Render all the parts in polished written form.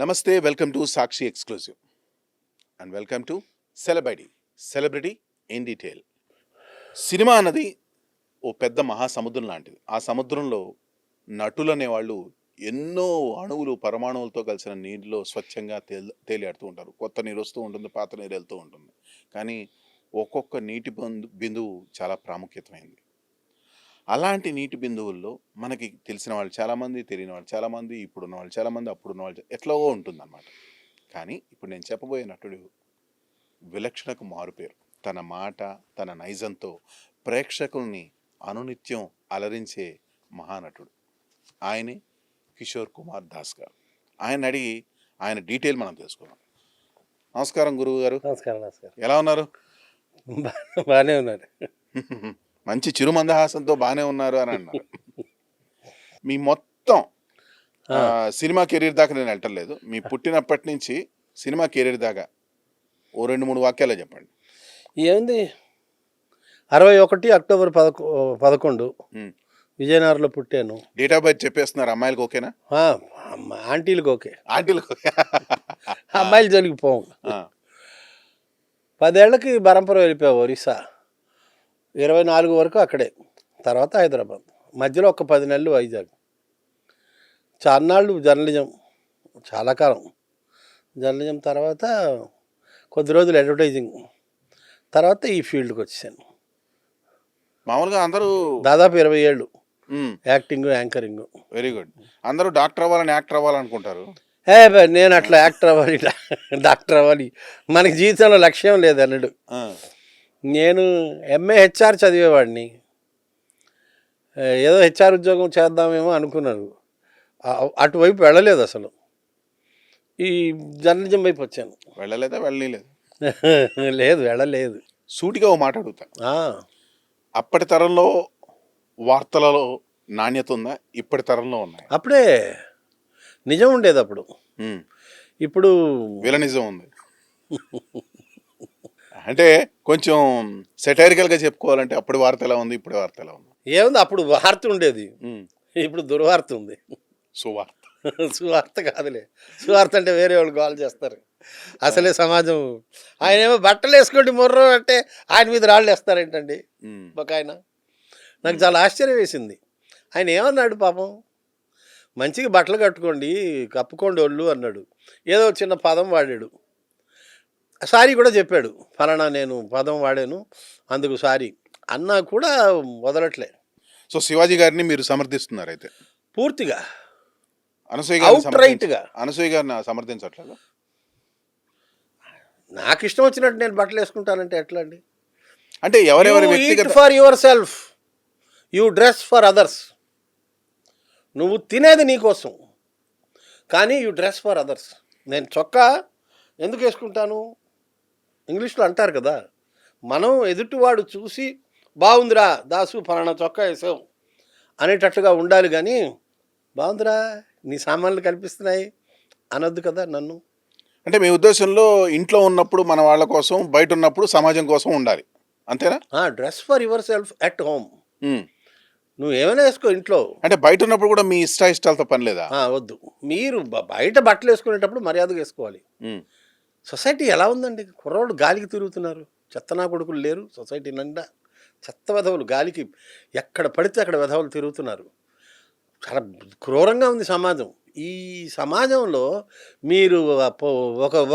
నమస్తే, welcome to Sakshi exclusive and welcome to celebrity in detail. Cinema అన్నది ఓ పెద్ద మహాసముద్రం లాంటిది. ఆ సముద్రంలో నటులు అనేవాళ్ళు ఎన్నో అణువులు పరమాణువులతో కలిసిన నీటిలో స్వచ్ఛంగా తేలియాడుతూ ఉంటారు. కొత్త నీరు వస్తూ ఉంటుంది, పాత నీరు వెళ్తూ ఉంటుంది. కానీ ఒక్కొక్క నీటి బిందువు చాలా ప్రాముఖ్యతమైంది. అలాంటి నీటి బిందువుల్లో మనకి తెలిసిన వాళ్ళు చాలామంది, తెలియని వాళ్ళు చాలామంది, ఇప్పుడున్న వాళ్ళు చాలామంది, అప్పుడున్న వాళ్ళు ఎట్లాగో ఉంటుందన్నమాట. కానీ ఇప్పుడు నేను చెప్పబోయే నటుడు విలక్షణకు మారుపేరు. తన మాట, తన నైజంతో ప్రేక్షకుల్ని అనునిత్యం అలరించే మహానటుడు. ఆయనే కిషోర్ కుమార్ దాస్ గారు. ఆయన అడిగి ఆయన డీటెయిల్ మనం తెలుసుకున్నాం. నమస్కారం గురువు గారు. నమస్కారం. ఎలా ఉన్నారు? బాగానే ఉన్నారు. మంచి చిరుమందహాసంతో బాగానే ఉన్నారు అని అన్నారు. మీ మొత్తం సినిమా కెరీర్ దాకా నేను వెళ్ళటలేదు. మీ పుట్టినప్పటి నుంచి సినిమా కెరీర్ దాకా ఓ 2-3 వాక్యాలు చెప్పండి. ఏముంది, 61 అక్టోబర్ 11 విజయనగరంలో పుట్టాను. డేట్ ఆఫ్ బర్త్ చెప్పేస్తున్నారు. అమ్మాయిలకు ఓకేనా? ఆంటీలకు ఓకే, ఆంటీలకు ఓకే. అమ్మాయిలు జోలికి పోవు. 10 ఏళ్ళకి బరంపురం వెళ్ళిపోయావు, ఒరిస్సా. 24 వరకు అక్కడే, తర్వాత హైదరాబాద్, మధ్యలో ఒక 10 నెలలు వైజాగ్. చాలానాళ్ళు జర్నలిజం, చాలా కాలం జర్నలిజం, తర్వాత కొద్ది రోజులు అడ్వర్టైజింగ్, తర్వాత ఈ ఫీల్డ్కి వచ్చేసాను. మామూలుగా అందరూ దాదాపు 20 ఏళ్ళు యాక్టింగ్, యాంకరింగ్. Very good. అందరూ డాక్టర్ అవ్వాలని, యాక్టర్ అవ్వాలనుకుంటారు. నేను అట్లా యాక్టర్ అవ్వాలి, డాక్టర్ అవ్వాలి, మనకి జీవితంలో లక్ష్యం లేదు అన్నాడు. నేను ఎంఏ హెచ్ఆర్ చదివేవాడిని. ఏదో హెచ్ఆర్ ఉద్యోగం చేద్దామేమో అనుకున్నాను. అటువైపు వెళ్ళలేదు అసలు. ఈ జర్నలిజం వైపు వచ్చాను. వెళ్ళలేదా? వెళ్ళలేదు. లేదు, వెళ్ళలేదు. సూటిగా ఓ మాట అడుగుతా. అప్పటి తరంలో వార్తలలో నాణ్యత ఉందా? ఇప్పటి తరంలో ఉన్నాయి. అప్పుడే నిజం ఉండేది, అప్పుడు. ఇప్పుడు విలనిజం ఉంది. అంటే కొంచెం సెటైరికల్గా చెప్పుకోవాలంటే అప్పుడు వార్త ఎలా ఉంది, ఇప్పుడు వార్త ఎలా ఉంది? ఏముంది, అప్పుడు వార్త ఉండేది, ఇప్పుడు దుర్వార్త ఉంది. సువార్త కాదులే, సువార్త అంటే వేరే వాళ్ళు గోల్ చేస్తారు. అసలే సమాజం. ఆయన ఏమో బట్టలు వేసుకోండి మొర్రో అంటే ఆయన మీద రాళ్ళు వేస్తారేంటండి ఒక ఆయన. నాకు చాలా ఆశ్చర్యం వేసింది. ఆయన ఏమన్నాడు పాపం, మంచిగా బట్టలు కట్టుకోండి, కప్పుకోండి ఒళ్ళు అన్నాడు. ఏదో చిన్న పదం వాడాడు, సారీ కూడా చెప్పాడు, ఫలానా నేను పదం వాడాను అందుకు సారీ అన్నా కూడా వదలట్లే. సో శివాజీ గారిని మీరు సమర్థిస్తున్నారు అయితే? పూర్తిగా, అనసూయ గారిని సమర్థించట్లేదు. నాకు ఇష్టం వచ్చినట్టు నేను బట్టలు వేసుకుంటానంటే ఎట్లా అండి? అంటే ఎవరెవరి వ్యక్తిగత, for your self, you dress for others. నువ్వు తినేది నీకోసం, కానీ యూ డ్రెస్ ఫర్ అదర్స్. నేను చొక్కా ఎందుకు వేసుకుంటాను? ఇంగ్లీష్లో అంటారు కదా, మనం ఎదుటివాడు చూసి బాగుందిరా దాసు ఫలానా చొక్కా వేసావు అనేటట్లుగా ఉండాలి, కానీ బాగుందిరా నీ సామాన్లు కనిపిస్తున్నాయి అనొద్దు కదా నన్ను. అంటే మీ ఉద్దేశంలో ఇంట్లో ఉన్నప్పుడు మన వాళ్ళ కోసం, బయట ఉన్నప్పుడు సమాజం కోసం ఉండాలి, అంతేనా? Dress for your self at home. నువ్వు ఏమైనా వేసుకో ఇంట్లో, అంటే బయట ఉన్నప్పుడు కూడా మీ ఇష్టాలతో పని లేదా? వద్దు. మీరు బయట బట్టలు వేసుకునేటప్పుడు మర్యాదగా వేసుకోవాలి. సొసైటీ ఎలా ఉందండి, కుర్రోళ్ళు గాలికి తిరుగుతున్నారు, చెత్తనా కొడుకులు లేరు సొసైటీ నిండా. చెత్త వెధవులు గాలికి ఎక్కడ పడితే అక్కడ వెధవులు తిరుగుతున్నారు. చాలా క్రూరంగా ఉంది సమాజం. ఈ సమాజంలో మీరు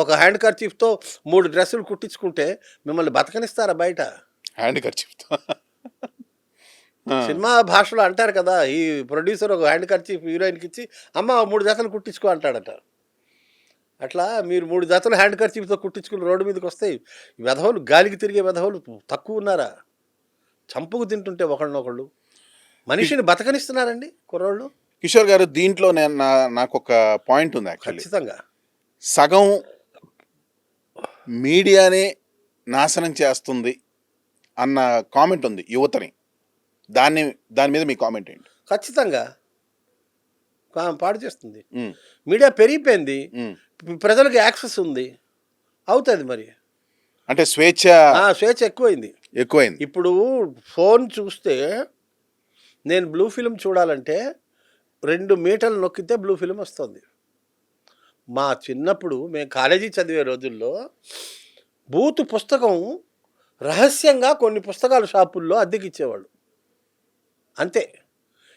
ఒక హ్యాండ్ కర్చీఫ్తో 3 డ్రెస్సులు కుట్టించుకుంటే మిమ్మల్ని బతకనిస్తారా బయట? హ్యాండ్ కర్చీఫ్తో సినిమా భాషలో అంటారు కదా, ఈ ప్రొడ్యూసర్ ఒక హ్యాండ్ కర్చీఫ్ హీరోయిన్కి ఇచ్చి అమ్మ 3 జతలు కుట్టించుకో అంటాడట. అట్లా మీరు 3 జతలు హ్యాండ్ కర్చీఫ్తో కుట్టించుకుని రోడ్డు మీదకి వస్తే వెధవులు, గాలికి తిరిగే వెధవులు తక్కువ ఉన్నారా? చంపుకు తింటుంటే ఒకళ్ళనొకళ్ళు మనిషిని బతకనిస్తున్నారండి కుర్రోళ్ళు. కిషోర్ గారు, దీంట్లో నాకు ఒక పాయింట్ ఉంది. ఖచ్చితంగా సగం మీడియానే నాశనం చేస్తుంది అన్న కామెంట్ ఉంది యువతని. దాని మీద మీ కామెంట్ ఏంటి? ఖచ్చితంగా పాడు చేస్తుంది. మీడియా పెరిగిపోయింది, ప్రజలకు యాక్సెస్ ఉంది, అవుతుంది మరి. అంటే స్వేచ్ఛ ఎక్కువైంది. ఇప్పుడు ఫోన్ చూస్తే, నేను బ్లూ ఫిల్మ్ చూడాలంటే 2 మీటర్లు నొక్కితే బ్లూ ఫిల్మ్ వస్తుంది. మా చిన్నప్పుడు మేము కాలేజీ చదివే రోజుల్లో బూతు పుస్తకం రహస్యంగా కొన్ని పుస్తకాల షాపుల్లో అద్దెకిచ్చేవాళ్ళు అంతే.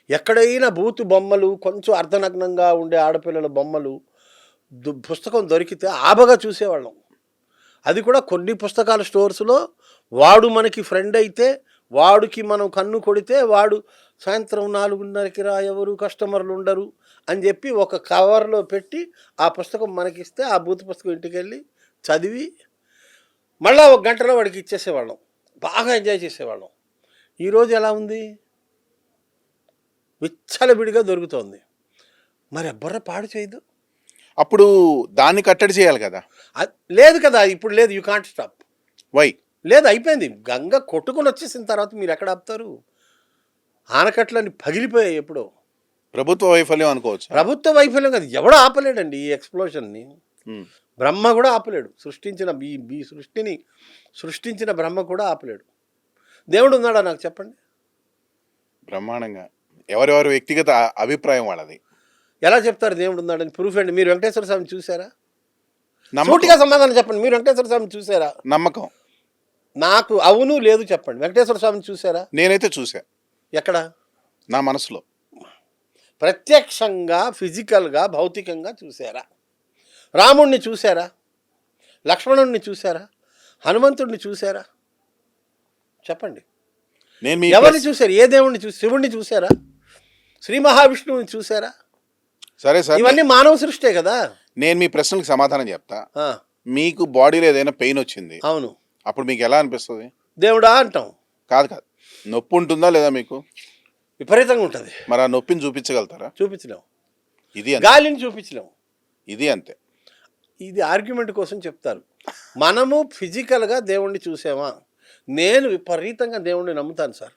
ఎక్కడైనా బూతు బొమ్మలు, కొంచెం అర్ధనగ్నంగా ఉండే ఆడపిల్లల బొమ్మలు పుస్తకం దొరికితే ఆబగా చూసేవాళ్ళం. అది కూడా కొన్ని పుస్తకాల స్టోర్స్లో వాడు మనకి ఫ్రెండ్ అయితే, వాడికి మనం కన్ను కొడితే వాడు సాయంత్రం 4:30కి రా, ఎవరు కస్టమర్లు ఉండరు అని చెప్పి ఒక కవర్లో పెట్టి ఆ పుస్తకం మనకిస్తే ఆ బూతు పుస్తకం ఇంటికి వెళ్ళి చదివి మళ్ళీ 1 గంటలో వాడికి ఇచ్చేసేవాళ్ళం. బాగా ఎంజాయ్ చేసేవాళ్ళం. ఈరోజు ఎలా ఉంది? విచ్చలవిడిగా దొరుకుతోంది. మరి బుర్ర పాడు చేయదు. అప్పుడు దాన్ని కట్టడి చేయాలి కదా. లేదు కదా, ఇప్పుడు లేదు. You can't stop. వై? లేదు, అయిపోయింది. గంగ కొట్టుకుని వచ్చేసిన తర్వాత మీరు ఎక్కడ ఆపుతారు? ఆనకట్లని పగిలిపోయాయి ఎప్పుడో. ప్రభుత్వ వైఫల్యం అనుకోవచ్చు. ప్రభుత్వ వైఫల్యం కాదు, ఎవడో ఆపలేడండి ఈ ఎక్స్ప్లోషన్ని. బ్రహ్మ కూడా ఆపలేడు. ఈ సృష్టిని సృష్టించిన బ్రహ్మ కూడా ఆపలేడు. దేవుడు ఉన్నాడా నాకు చెప్పండి? బ్రహ్మాండంగా ఎవరెవరి వ్యక్తిగత అభిప్రాయం వాళ్ళది. ఎలా చెప్తారు దేవుడు ఉన్నాడని? ప్రూఫ్ అండి. మీరు వెంకటేశ్వర స్వామిని చూసారా? సూటిగా సమాధానం చెప్పండి. మీరు వెంకటేశ్వర స్వామిని చూసారా? నమ్మకం. నాకు అవును లేదు చెప్పండి. వెంకటేశ్వర స్వామిని చూసారా? నేనైతే చూసా. ఎక్కడ? నా మనసులో. ప్రత్యక్షంగా, ఫిజికల్గా, భౌతికంగా చూసారా? రాముణ్ణి చూసారా? లక్ష్మణుణ్ణి చూసారా? హనుమంతుడిని చూసారా? చెప్పండి. ఎవరిని చూశారు? ఏ దేవుణ్ణి చూసి? శివుణ్ణి చూసారా? శ్రీ మహావిష్ణువుని చూసారా? సరే సార్, ఇవన్నీ మానవ సృష్టే కదా. నేను మీ ప్రశ్నలకు సమాధానం చెప్తా. మీకు బాడీలో ఏదైనా పెయిన్ వచ్చింది, అవును, అప్పుడు మీకు ఎలా అనిపిస్తుంది? దేవుడా అంటాం. కాదు కాదు, నొప్పి ఉంటుందా లేదా మీకు? విపరీతంగా ఉంటుంది. మరి ఆ నొప్పిని చూపించగలుగుతారా? చూపించలేం. ఇది గాలిని చూపించలేం. ఇది అంతే. ఇది ఆర్గ్యుమెంట్ కోసం చెప్తారు. మనము ఫిజికల్గా దేవుణ్ణి చూసామా? నేను విపరీతంగా దేవుణ్ణి నమ్ముతాను సార్,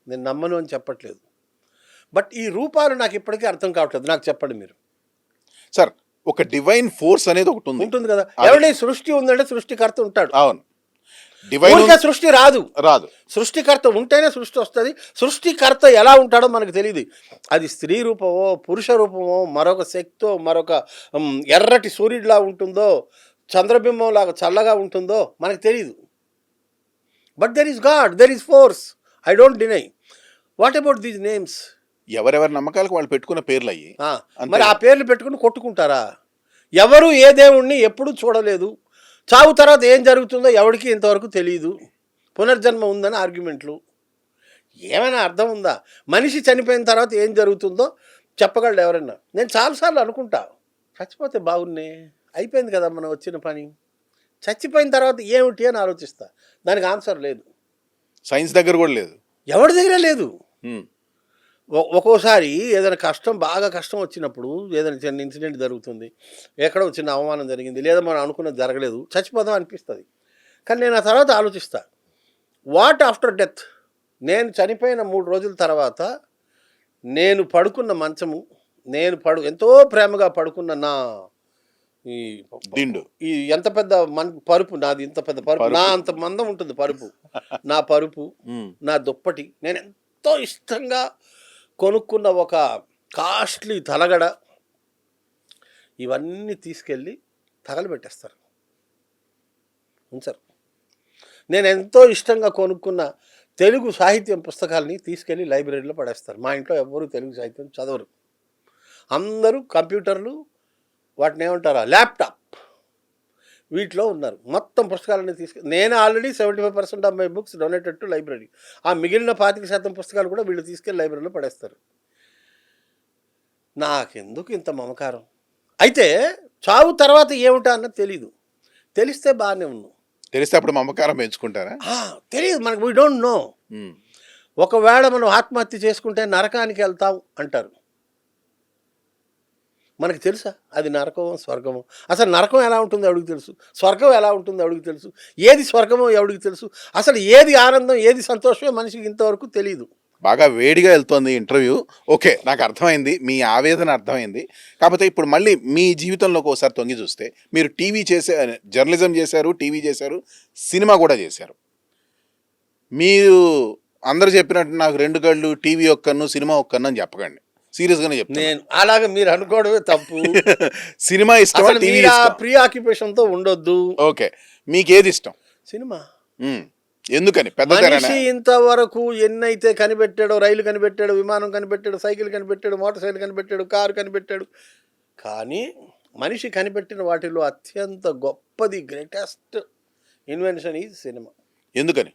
నేను నమ్మను అని చెప్పట్లేదు. బట్ ఈ రూపాలు నాకు ఇప్పటికీ అర్థం కావట్లేదు. నాకు చెప్పండి మీరు. సార్, ఒక డివైన్ ఫోర్స్ అనేది ఒకటి ఉంటుంది కదా. ఎవరి సృష్టి ఉందంటే సృష్టికర్త ఉంటాడు. అవును. డివైన్ సృష్టి రాదు. సృష్టికర్త ఉంటేనే సృష్టి వస్తుంది. సృష్టికర్త ఎలా ఉంటాడో మనకు తెలియదు. అది స్త్రీ రూపమో, పురుష రూపమో, మరొక శక్తో, మరొక ఎర్రటి సూర్యుడిలా ఉంటుందో, చంద్రబింబం లాగా చల్లగా ఉంటుందో మనకు తెలియదు. But there is God, there is force. I don't deny. What about these names? ఎవరెవరి నమ్మకాలకు వాళ్ళు పెట్టుకున్న పేర్లు అయ్యి. మరి ఆ పేర్లు పెట్టుకుని కొట్టుకుంటారా? ఎవరు ఏ దేవుణ్ణి ఎప్పుడూ చూడలేదు. చావు తర్వాత ఏం జరుగుతుందో ఎవరికి ఇంతవరకు తెలియదు. పునర్జన్మ ఉందని ఆర్గ్యుమెంట్లు. ఏమైనా అర్థం ఉందా? మనిషి చనిపోయిన తర్వాత ఏం జరుగుతుందో చెప్పగలడు ఎవరన్నా? నేను చాలాసార్లు అనుకుంటా, చచ్చిపోతే బాగున్నే, అయిపోయింది కదా మనం వచ్చిన పని. చచ్చిపోయిన తర్వాత ఏమిటి అని ఆలోచిస్తా. దానికి ఆన్సర్ లేదు. సైన్స్ దగ్గర కూడా లేదు, ఎవరి దగ్గర లేదు. ఒక్కోసారి ఏదైనా బాగా కష్టం వచ్చినప్పుడు, ఏదైనా చిన్న ఇన్సిడెంట్ జరుగుతుంది, ఎక్కడో చిన్న అవమానం జరిగింది, లేదా మనం అనుకున్నది జరగలేదు, చచ్చిపోదాం అనిపిస్తుంది. కానీ నేను ఆ తర్వాత ఆలోచిస్తా, వాట్ ఆఫ్టర్ డెత్? నేను చనిపోయిన 3 రోజుల తర్వాత నేను పడుకున్న మంచము, నేను ఎంతో ప్రేమగా పడుకున్న నా ఈ ఎంత పెద్ద పరుపు నాది, ఇంత పెద్ద పరుపు, నా అంత మందం ఉంటుంది పరుపు, నా పరుపు, నా దుప్పటి, నేను ఎంతో ఇష్టంగా కొనుక్కున్న ఒక కాస్ట్లీ తలగడ, ఇవన్నీ తీసుకెళ్ళి తగలబెట్టేస్తారు, ఉంచారు. నేను ఎంతో ఇష్టంగా కొనుక్కున్న తెలుగు సాహిత్యం పుస్తకాలని తీసుకెళ్ళి లైబ్రరీలో పడేస్తారు. మా ఇంట్లో ఎవరు తెలుగు సాహిత్యం చదవరు. అందరూ కంప్యూటర్లు, వాటిని ఏమంటారా, ల్యాప్టాప్, వీటిలో ఉన్నారు. మొత్తం పుస్తకాలన్నీ నేను already 75% of my books donated to library. ఆ మిగిలిన 25% పుస్తకాలు కూడా వీళ్ళు తీసుకెళ్ళి లైబ్రరీలో పడేస్తారు. నాకెందుకు ఇంత మమకారం? అయితే చావు తర్వాత ఏమిటా అన్నది తెలీదు. తెలిస్తే బాగానే ఉన్నాం. తెలిస్తే అప్పుడు మమకారం పెంచుకుంటారా? తెలియదు మనకు. We don't know. ఒకవేళ మనం ఆత్మహత్య చేసుకుంటే నరకానికి వెళ్తాం అంటారు. మనకు తెలుసా అది నరకమో స్వర్గమో? అసలు నరకం ఎలా ఉంటుందో ఎవడికి తెలుసు? స్వర్గం ఎలా ఉంటుందో ఎవడికి తెలుసు? ఏది స్వర్గమో ఎవడికి తెలుసు? అసలు ఏది ఆనందం, ఏది సంతోషమో మనిషికి ఇంతవరకు తెలియదు. బాగా వేడిగా వెళ్తోంది ఇంటర్వ్యూ. ఓకే, నాకు అర్థమైంది, మీ ఆవేదన అర్థమైంది. కాకపోతే ఇప్పుడు మళ్ళీ మీ జీవితంలోకి ఒకసారి తొంగి చూస్తే, మీరు జర్నలిజం చేశారు, టీవీ చేశారు, సినిమా కూడా చేశారు. మీరు అందరూ చెప్పినట్టు నాకు 2 కళ్ళు, టీవీ ఒక్కను, సినిమా ఒక్కను అని చెప్పకండి. సీరియస్ గానే చెప్తాను. నేను అలాగే మీరు అనుకోవడమే తప్పు. సినిమా ఇష్టమా, అసలు టీవీ మీరు ఆ ఇష్టం? ప్రీ ఆక్యుపేషన్ తో ఉండొద్దు. ఓకే, మీకేది ఇష్టం? సినిమా. ఎందుకని? పెద్ద మనిషి ఇంతవరకు ఎన్నైతే కనిపెట్టాడో, రైలు కనిపెట్టాడు, విమానం కనిపెట్టాడు, సైకిల్ కనిపెట్టాడు, మోటార్ సైకిల్ కనిపెట్టాడు, కారు కనిపెట్టాడు. కానీ మనిషి కనిపెట్టిన వాటిలో అత్యంత గొప్పది, గ్రేటెస్ట్ ఇన్వెన్షన్ ఈజ్ సినిమా. ఎందుకని?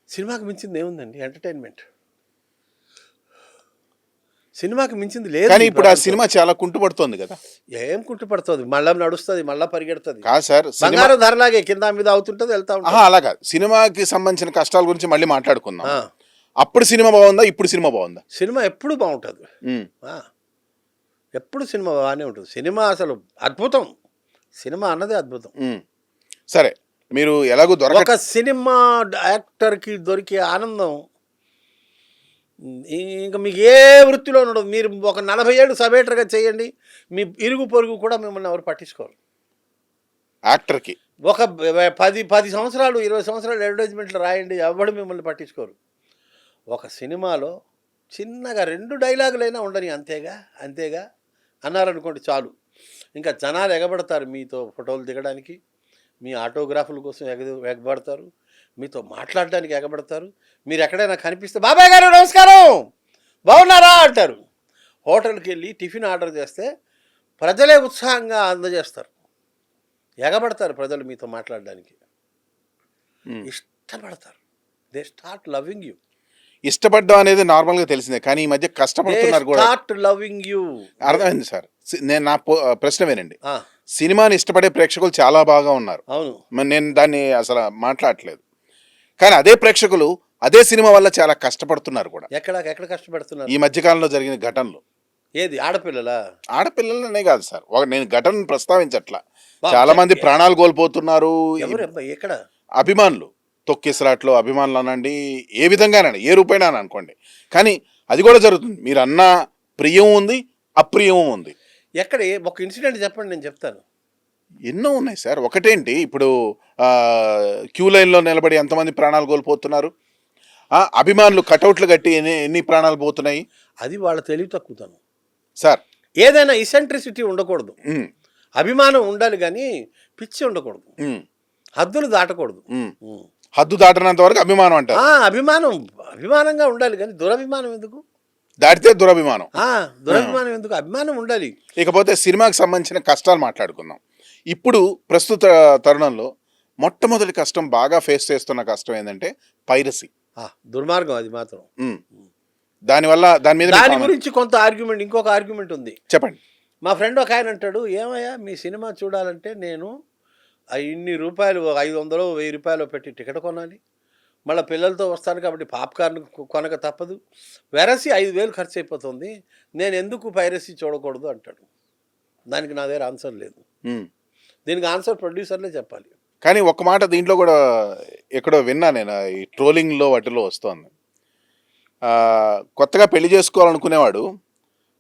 సినిమాకి మించింది ఏముందండి? ఎంటర్టైన్మెంట్. సినిమాకి మించింది లేదు. కానీ ఇప్పుడు ఆ సినిమా చాలా కుంటుపడుతోంది కదా. ఏం కుట్టుపడుతుంది? మళ్ళా నడుస్తుంది, మళ్ళా పరిగెడుతుంది. కాదు సార్, బంగారం ధరలాగే కింద మీద అవుతుంటుంది, వెళ్తా ఉంటుంది. అలా కాదు, సినిమాకి సంబంధించిన కష్టాల గురించి మళ్ళీ మాట్లాడుకుందాం. ఆ. అప్పుడు సినిమా బాగుందా, ఇప్పుడు సినిమా బాగుందా? సినిమా ఎప్పుడు బాగుంటుంది. ఎప్పుడు సినిమా బాగానే ఉంటుంది. సినిమా అసలు అద్భుతం. సినిమా అన్నదే అద్భుతం. సరే, మీరు ఎలాగో ఒక సినిమా యాక్టర్కి దొరికే ఆనందం ఇంకా మీకు ఏ వృత్తిలో ఉండదు. మీరు ఒక 40 ఏళ్ళు సబేటర్గా చేయండి, మీ ఇరుగు పొరుగు కూడా మిమ్మల్ని ఎవరు పట్టించుకోరు. యాక్టర్కి ఒక 10 సంవత్సరాలు 20 సంవత్సరాలు అడ్వర్టైజ్మెంట్లు రాయండి, ఎవడు మిమ్మల్ని పట్టించుకోరు. ఒక సినిమాలో చిన్నగా 2 డైలాగులైనా ఉండని, అంతేగా అన్నారనుకోండి చాలు, ఇంకా జనాలు ఎగబడతారు మీతో ఫోటోలు దిగడానికి, మీ ఆటోగ్రాఫ్ల కోసం ఎగబడతారు, మీతో మాట్లాడడానికి ఎగబడతారు. మీరు ఎక్కడైనా కనిపిస్తే బాబాయ్ గారు నమస్కారం, బాగున్నారా అంటారు. హోటల్కి వెళ్ళి టిఫిన్ ఆర్డర్ చేస్తే ప్రజలే ఉత్సాహంగా అందజేస్తారు, ఎగబడతారు ప్రజలు మీతో మాట్లాడడానికి, ఇష్టపడతారు. They start loving you. ఇష్టపడ్డం అనేది నార్మల్గా తెలిసిందే, కానీ ఈ మధ్య కష్టపడుతున్నారు కూడా. Start loving you. అర్థమైంది సార్. నేను నా ప్రశ్న వినండి. సినిమాని ఇష్టపడే ప్రేక్షకులు చాలా బాగా ఉన్నారు. అవును, నేను దాన్ని అసలు మాట్లాడట్లేదు. కానీ అదే ప్రేక్షకులు అదే సినిమా వల్ల చాలా కష్టపడుతున్నారు కూడా. ఎక్కడ కష్టపడుతున్నారు? ఈ మధ్యకాలంలో జరిగిన ఘటనలు. ఏది? ఆడపిల్లలనే కాదు సార్, నేను ఘటనను ప్రస్తావించట్లా. చాలా మంది ప్రాణాలు కోల్పోతున్నారు. ఎక్కడ? అభిమానులు, తొక్కిసలాట్లో అభిమానులు అనండి, ఏ విధంగానండి, ఏ రూపైనా అని అనుకోండి, కానీ అది కూడా జరుగుతుంది. మీరు అన్న ప్రియం ఉంది, అప్రియం ఉంది. ఎక్కడ? ఒక ఇన్సిడెంట్ చెప్పండి, నేను చెప్తాను. ఎన్నో ఉన్నాయి సార్. ఒకటేంటి, ఇప్పుడు క్యూ లైన్లో నిలబడి ఎంతమంది ప్రాణాలు కోల్పోతున్నారు, అభిమానులు కటౌట్లు కట్టి ఎన్ని ప్రాణాలు పోతున్నాయి. అది వాళ్ళ తెలివి తక్కువతనం సార్. ఏదైనా ఇసెంట్రిసిటీ ఉండకూడదు, అభిమానం ఉండాలి, కానీ పిచ్చి ఉండకూడదు, హద్దులు దాటకూడదు. హద్దు దాటనంత వరకు అభిమానం అంటారు. అభిమానంగా ఉండాలి, కానీ దురభిమానం ఎందుకు? దాటితే దురభిమానం. దురభిమానం ఎందుకు? అభిమానం ఉండాలి. ఇకపోతే సినిమాకి సంబంధించిన కష్టాలు మాట్లాడుకుందాం. ఇప్పుడు ప్రస్తుత తరుణంలో మొట్టమొదటి కష్టం, బాగా ఫేస్ చేస్తున్న కష్టం ఏంటంటే పైరసీ. దుర్మార్గం అది మాత్రం. దానివల్ల దాని గురించి కొంత ఆర్గ్యుమెంట్, ఇంకొక ఆర్గ్యుమెంట్ ఉంది, చెప్పండి. మా ఫ్రెండ్ ఒక ఆయన అంటాడు, ఏమయ్యా మీ సినిమా చూడాలంటే నేను ఇన్ని రూపాయలు, 500 1000 రూపాయలు పెట్టి టికెట్ కొనాలి, మళ్ళీ పిల్లలతో వస్తాను కాబట్టి పాప్కార్న్ కొనక తప్పదు, వెరసి 5000 ఖర్చు అయిపోతుంది, నేను ఎందుకు పైరసీ చూడకూడదు అంటాడు. దానికి నా దగ్గర ఆన్సర్ లేదు. దీనికి ఆన్సర్ ప్రొడ్యూసర్లే చెప్పాలి. కానీ ఒక మాట దీంట్లో కూడా ఎక్కడో విన్నా నేను, ఈ ట్రోలింగ్లో వాటిలో వస్తోంది. కొత్తగా పెళ్లి చేసుకోవాలనుకునేవాడు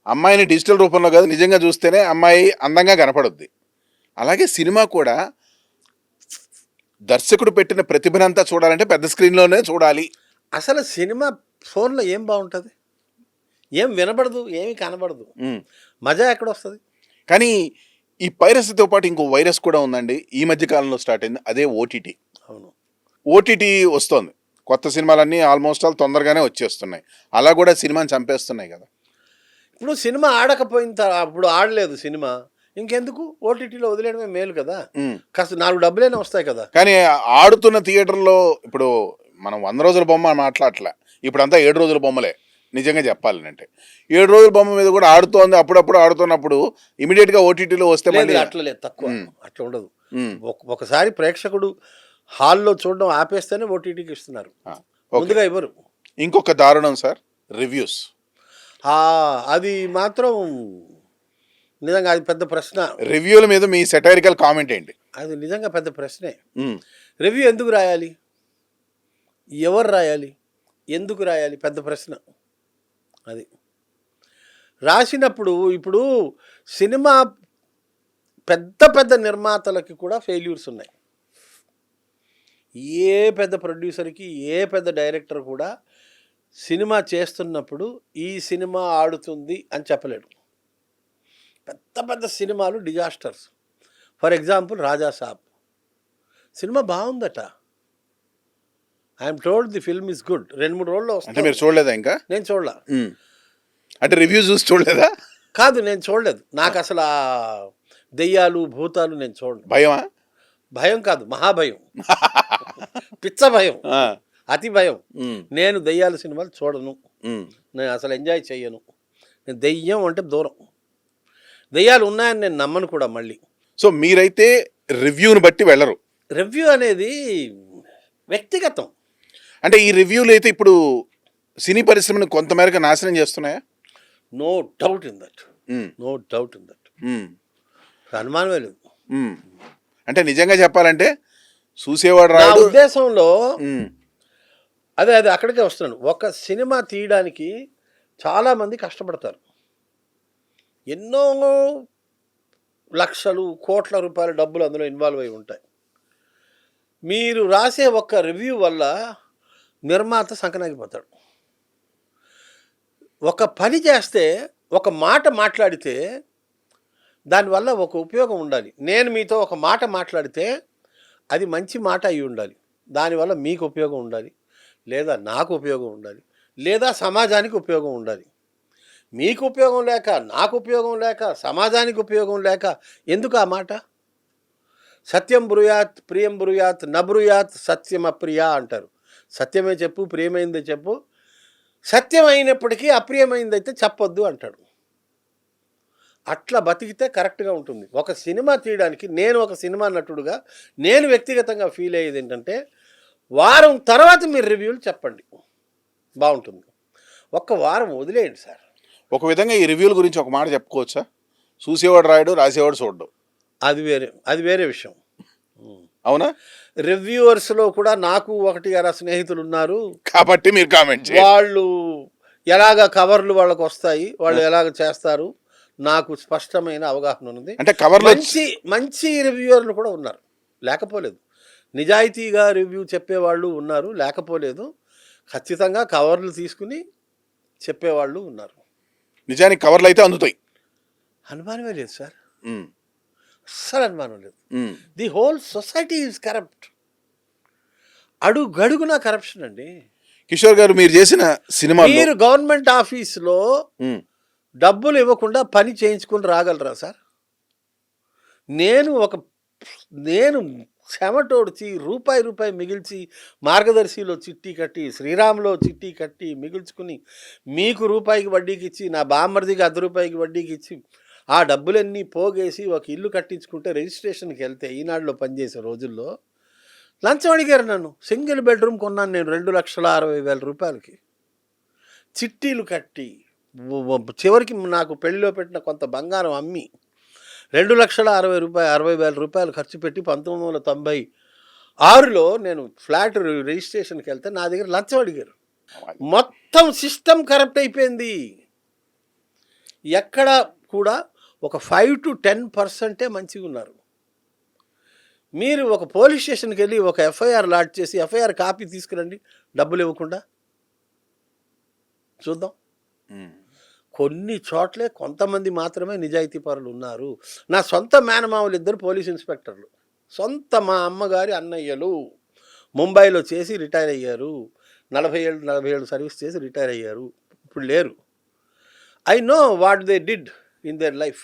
అమ్మాయిని డిజిటల్ రూపంలో కాదు నిజంగా చూస్తేనే అమ్మాయి అందంగా కనపడుద్ది. అలాగే సినిమా కూడా దర్శకుడు పెట్టిన ప్రతిభనంతా చూడాలంటే పెద్ద స్క్రీన్లోనే చూడాలి. అసలు సినిమా ఫోన్లో ఏం బాగుంటుంది? ఏం వినబడదు, ఏమి కనబడదు, మజా ఎక్కడ వస్తుంది? కానీ ఈ పైరసీతో పాటు ఇంకో వైరస్ కూడా ఉందండి, ఈ మధ్య కాలంలో స్టార్ట్ అయింది. అదే ఓటీటీ. అవును, ఓటీటీ వస్తోంది. కొత్త సినిమాలన్నీ ఆల్మోస్ట్ ఆల్ తొందరగానే వచ్చేస్తున్నాయి. అలా కూడా సినిమాని చంపేస్తున్నాయి కదా. ఇప్పుడు సినిమా ఆడకపోయిన అప్పుడు ఆడలేదు సినిమా, ఇంకెందుకు ఓటీటీలో వదిలేయడమే మేలు కదా, కాస్త 4 డబ్బులైనా వస్తాయి కదా. కానీ ఆడుతున్న థియేటర్లో ఇప్పుడు మనం 100 రోజుల బొమ్మ మాట్లాడలే, ఇప్పుడంతా 7 రోజుల బొమ్మలే. నిజంగా చెప్పాలంటే 7 రోజుల బొమ్మ మీద కూడా ఆడుతోంది. అప్పుడప్పుడు ఆడుతున్నప్పుడు ఇమీడియట్గా ఓటీటీలో వస్తే అట్లా లేదు, తక్కువ అట్లా ఉండదు. ఒకసారి ప్రేక్షకుడు హాల్లో చూడడం ఆపేస్తేనే ఓటీటీకి ఇస్తున్నారు, ముందుగా ఇవ్వరు. ఇంకొక దారుణం సార్, రివ్యూస్. అది మాత్రం నిజంగా అది పెద్ద ప్రశ్న. రివ్యూల మీద మీ సెటైరికల్ కామెంట్ ఏంటి? అది నిజంగా పెద్ద ప్రశ్నే. రివ్యూ ఎందుకు రాయాలి, ఎవరు రాయాలి, ఎందుకు రాయాలి, పెద్ద ప్రశ్న అది. రాసినప్పుడు ఇప్పుడు సినిమా పెద్ద పెద్ద నిర్మాతలకి కూడా ఫెయిల్యూర్స్ ఉన్నాయి. ఏ పెద్ద ప్రొడ్యూసర్కి, ఏ పెద్ద డైరెక్టర్ కూడా సినిమా చేస్తున్నప్పుడు ఈ సినిమా ఆడుతుంది అని చెప్పలేడు. పెద్ద పెద్ద సినిమాలు disasters. For example Raja Saab సినిమా బాగుందట, I'm told the film is good, 2-3 రోజుల్లో అంటే వస్తుంది. మీరు చూడలేదా ఇంకా? నేను చూడలా. అంటే రివ్యూ చూసి చూడలేదా? కాదు, నేను చూడలేదు. నాకు అసలు ఆ దెయ్యాలు భూతాలు నేను చూడను. భయమా? భయం కాదు, మహాభయం, పిచ్చ భయం, అతి భయం. నేను దెయ్యాల సినిమాలు చూడను, నేను అసలు ఎంజాయ్ చెయ్యను. నేను దెయ్యం అంటే దూరం, దెయ్యాలు ఉన్నాయని నేను నమ్మను కూడా. మళ్ళీ సో మీరైతే రివ్యూని బట్టి వెళ్ళరు. రివ్యూ అనేది వ్యక్తిగతం. అంటే ఈ రివ్యూలు అయితే ఇప్పుడు సినీ పరిశ్రమను కొంతమేరకు నాశనం చేస్తున్నాయా? No doubt in that, no doubt in that, అనుమానమే లేదు. అంటే నిజంగా చెప్పాలంటే చూసేవాడు నా రాడు. ఉద్దేశంలో అదే అక్కడికే వస్తున్నాను. ఒక సినిమా తీయడానికి చాలామంది కష్టపడతారు, ఎన్నో లక్షలు కోట్ల రూపాయల డబ్బులు అందులో ఇన్వాల్వ్ అయి ఉంటాయి. మీరు రాసే ఒక్క రివ్యూ వల్ల నిర్మాత సంకనాగిపోతాడు. ఒక పని చేస్తే, ఒక మాట మాట్లాడితే దానివల్ల ఒక ఉపయోగం ఉండాలి. నేను మీతో ఒక మాట మాట్లాడితే అది మంచి మాట అయి ఉండాలి, దానివల్ల మీకు ఉపయోగం ఉండాలి, లేదా నాకు ఉపయోగం ఉండాలి, లేదా సమాజానికి ఉపయోగం ఉండాలి. మీకు ఉపయోగం లేక, నాకు ఉపయోగం లేక, సమాజానికి ఉపయోగం లేక ఎందుకు ఆ మాట? సత్యం బ్రూయాత్ ప్రియం బ్రూయాత్ నబ్రూయాత్ సత్యం అప్రియా అంటారు. సత్యమే చెప్పు, ప్రియమైందే చెప్పు, సత్యం అయినప్పటికీ అప్రియమైందైతే చెప్పొద్దు అంటాడు. అట్లా బతికితే కరెక్ట్గా ఉంటుంది. ఒక సినిమా తీయడానికి నేను ఒక సినిమా నటుడుగా నేను వ్యక్తిగతంగా ఫీల్ అయ్యేది ఏంటంటే, వారం తర్వాత మీరు రివ్యూలు చెప్పండి, బాగుంటుంది. ఒక్క వారం వదిలేయండి సార్. ఒక విధంగా ఈ రివ్యూల గురించి ఒక మాట చెప్పుకోవచ్చా? చూసేవాడు రాయడు, రాసేవాడు చూడడు. అది వేరే విషయం. అవునా? రివ్యూవర్స్లో కూడా నాకు 1-2 స్నేహితులు ఉన్నారు కాబట్టి మీరు కామెంట్ చేయండి. వాళ్ళు ఎలాగ కవర్లు వాళ్ళకు వస్తాయి, వాళ్ళు ఎలాగ చేస్తారు, నాకు స్పష్టమైన అవగాహన ఉంది. అంటే కవర్లో మంచి రివ్యూవర్లు కూడా ఉన్నారు, లేకపోలేదు. నిజాయితీగా రివ్యూ చెప్పేవాళ్ళు ఉన్నారు, లేకపోలేదు. ఖచ్చితంగా కవర్లు తీసుకుని చెప్పేవాళ్ళు ఉన్నారు. నిజానికి కవర్లు అయితే అందుతాయి, అనుమానమే లేదు సార్, అస్సలు అనుమానం లేదు. The whole society is corrupt, అడుగడుగునా కరప్షన్ అండి. కిషోర్ గారు, మీరు చేసిన సినిమా, మీరు గవర్నమెంట్ ఆఫీస్లో డబ్బులు ఇవ్వకుండా పని చేయించుకుని రాగలరా సార్? నేను చెమటోడ్చి రూపాయి మిగిల్చి మార్గదర్శిలో చిట్టి కట్టి, శ్రీరామ్లో చిట్టి కట్టి మిగుల్చుకుని, మీకు రూపాయికి వడ్డీకి ఇచ్చి, నా బామ్మర్దికి ₹10 వడ్డీకి ఇచ్చి, ఆ డబ్బులన్నీ పోగేసి ఒక ఇల్లు కట్టించుకుంటే రిజిస్ట్రేషన్కి వెళ్తే ఈనాడులో పనిచేసే రోజుల్లో లంచం అడిగారు నన్ను. సింగిల్ బెడ్రూమ్ కొన్నాను నేను ₹2,60,000 చిట్టీలు కట్టి, చివరికి నాకు పెళ్లిలో పెట్టిన కొంత బంగారం అమ్మి ₹2,60,000 ఖర్చు పెట్టి 1996లో నేను ఫ్లాట్ రిజిస్ట్రేషన్కి వెళ్తే నా దగ్గర లంచం అడిగారు. మొత్తం సిస్టమ్ కరప్ట్ అయిపోయింది. ఎక్కడ కూడా ఒక 5 to 10% మంచిగా ఉన్నారు. మీరు ఒక పోలీస్ స్టేషన్కి వెళ్ళి ఒక ఎఫ్ఐఆర్ లాడ్ చేసి ఎఫ్ఐఆర్ కాపీ తీసుకురండి డబ్బులు ఇవ్వకుండా, చూద్దాం. కొన్ని చోట్లే కొంతమంది మాత్రమే నిజాయితీ పరులు ఉన్నారు. నా సొంత మేనమామలు 2 పోలీస్ ఇన్స్పెక్టర్లు, మా అమ్మగారి అన్నయ్యలు ముంబైలో చేసి రిటైర్ అయ్యారు. 40 ఏళ్ళు సర్వీస్ చేసి రిటైర్ అయ్యారు, ఇప్పుడు లేరు. I know what they did in their life.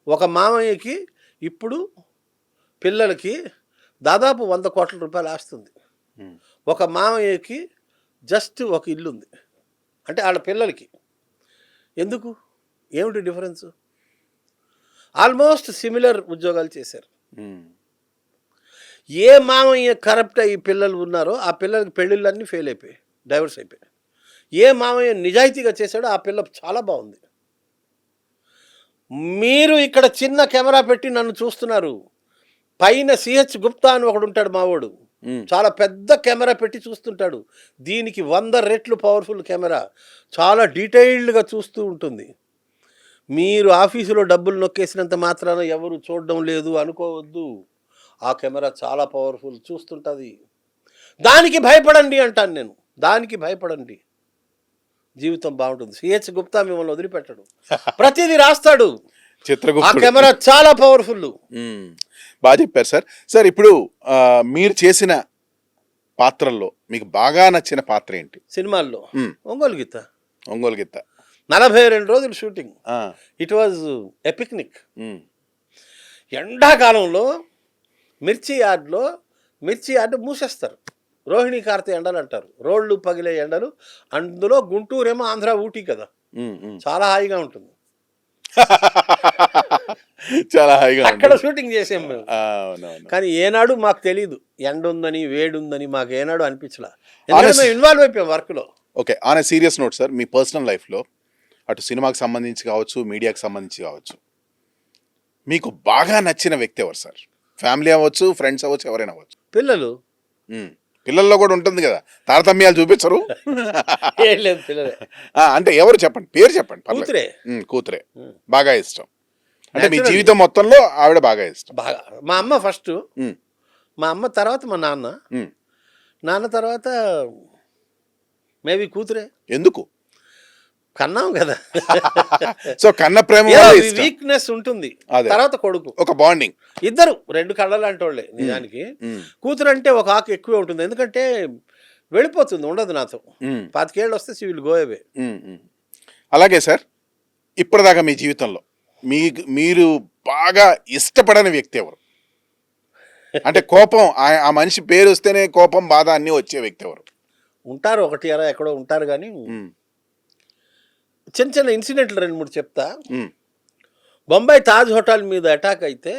ఒక మామయ్యకి ఇప్పుడు పిల్లలకి దాదాపు ₹100 కోట్ల ఆస్తుంది. ఒక మామయ్యకి జస్ట్ ఒక ఇల్లు ఉంది, అంటే వాళ్ళ పిల్లలకి. ఎందుకు? ఏమిటి డిఫరెన్స్? ఆల్మోస్ట్ సిమిలర్ ఉద్యోగాలు చేశారు. ఏ మామయ్య కరప్ట్ అయ్యి పిల్లలు ఉన్నారో ఆ పిల్లలకి పెళ్ళిళ్ళన్నీ ఫెయిల్ అయిపోయాయి, డైవర్స్ అయిపోయాయి. ఏ మామయ్య నిజాయితీగా చేశాడో ఆ పిల్ల చాలా బాగుంది. మీరు ఇక్కడ చిన్న కెమెరా పెట్టి నన్ను చూస్తున్నారు, పైన సిహెచ్ గుప్తా అని ఒకడు ఉంటాడు మావోడు, చాలా పెద్ద కెమెరా పెట్టి చూస్తుంటాడు. దీనికి 100 రెట్లు పవర్ఫుల్ కెమెరా, చాలా డీటెయిల్డ్గా చూస్తూ ఉంటుంది. మీరు ఆఫీసులో డబ్బులు నొక్కేసినంత మాత్రాన ఎవరు చూడడం లేదు అనుకోవద్దు. ఆ కెమెరా చాలా పవర్ఫుల్, చూస్తుంటుంది. దానికి భయపడండి అంటాను నేను, దానికి భయపడండి. జీవితం బాగుంటుంది. సిహెచ్ గుప్తా మిమ్మల్ని వదిలిపెట్టడు, ప్రతిదీ రాస్తాడు. ఆ చిత్రగుప్తుడు. కెమెరా చాలా పవర్ఫుల్. బాగా చెప్పారు సార్. సార్ ఇప్పుడు మీరు చేసిన పాత్రల్లో మీకు బాగా నచ్చిన పాత్ర ఏంటి? సినిమాల్లో మ్మ్. ఒంగోలు గీత ఒంగోలు గిత్త. 42 రోజులు షూటింగ్. ఆ, ఇట్ వాజ్ ఎ పిక్నిక్. మ్, ఎండాకాలంలో మిర్చి యార్డు మూసేస్తారు. రోహిణి కార్తె ఎండలు అంటారు, రోడ్లు పగిలే ఎండలు. అందులో గుంటూరేమో ఆంధ్ర ఊటీ కదా, మ్, మ్. చాలా హాయిగా ఉంటుంది. చాలా హాయిగా అక్కడ ఉంటుంది. షూటింగ్ చేసాం మేము. అవునవును. కానీ ఏనాడు మాకు తెలీదు ఎండ ఉందని వేడి ఉందని, మాకు ఏనాడు అనిపించలా. ఎందుకంటే Honest- మేము ఇన్వాల్వ్ అయిపోయాం వర్క్లో. Okay, on a serious note sir, me personal లైఫ్లో అటు సినిమాకి సంబంధించి కావచ్చు, మీడియాకి సంబంధించి కావచ్చు, మీకు బాగా నచ్చిన వ్యక్తి ఎవరు సార్? ఫ్యామిలీ అవ్వచ్చు, ఫ్రెండ్స్ అవ్వచ్చు, ఎవరైనా అవ్వచ్చు. పిల్లలు పిల్లల్లో కూడా ఉంటుంది కదా, తారతమ్యాలు చూపించరు. ఏం లేదు, పిల్లలే. అంటే ఎవరు చెప్పండి, పేరు చెప్పండి, పర్లేదు. కూతురే. కూతురే బాగా ఇష్టం. అంటే మీ Naturally. జీవితం మొత్తంలో ఆవిడ బాగా ఇష్టం. బాగా మా అమ్మ ఫస్ట్, మ్, మా అమ్మ తర్వాత మా నాన్న, మ్. నాన్న తర్వాత మేబీ కూతురే. ఎందుకు? కన్నాం కదా, సో కన్న ప్రేమ వల్ల ఇష్టం. వీక్నెస్ ఉంటుంది. అదే. తర్వాత కొడుకు, ఒక బాండింగ్. ఇద్దరు 2 కళ్ళలు అంటోళ్ళే నిజానికి. కూతురు అంటే ఒక ఆకు ఎక్కువే ఉంటుంది, ఎందుకంటే వెళ్ళిపోతుంది, ఉండదు నాతో. 25 ఏళ్ళు వస్తే షీ విల్ గో అవే. అలాగే సార్, ఇప్పటిదాకా మీ జీవితంలో మీరు బాగా ఇష్టపడని వ్యక్తి ఎవరు? అంటే కోపం, ఆ మనిషి పేరు వస్తేనే కోపం, బాధ అన్నీ వచ్చే వ్యక్తి ఎవరు? ఉంటారు, ఒకటి అలా ఎక్కడో ఉంటారు. కానీ మ్, చిన్న చిన్న ఇన్సిడెంట్లు 2-3 చెప్తా. మ్, బొంబాయి తాజ్ హోటల్ మీద అటాక్ అయితే,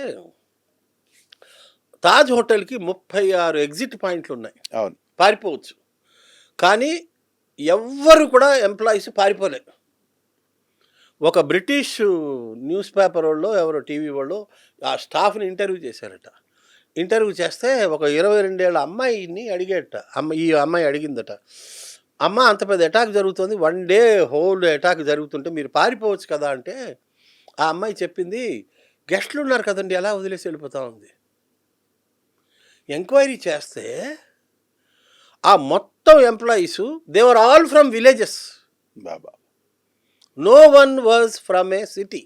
తాజ్ హోటల్కి 36 ఎగ్జిట్ పాయింట్లు ఉన్నాయి, అవును. పారిపోవచ్చు. కానీ ఎవ్వరు కూడా ఎంప్లాయీస్ పారిపోలేదు. ఒక బ్రిటిష్ న్యూస్ పేపర్ వాళ్ళు, ఎవరో టీవీ వాళ్ళు ఆ స్టాఫ్ని ఇంటర్వ్యూ చేశారట. ఇంటర్వ్యూ చేస్తే ఒక 22 ఏళ్ళ అమ్మాయిని అడిగేట. ఈ అమ్మాయి అడిగిందట, అమ్మ అంత పెద్ద అటాక్ జరుగుతుంది, 1 డే హోల్ అటాక్ జరుగుతుంటే మీరు పారిపోవచ్చు కదా అంటే, ఆ అమ్మాయి చెప్పింది, గెస్ట్లు ఉన్నారు కదండి, ఎలా వదిలేసి వెళ్ళిపోతా ఉంది. ఎంక్వైరీ చేస్తే ఆ మొత్తం employees they were all from villages, బాబా. No one was from a city.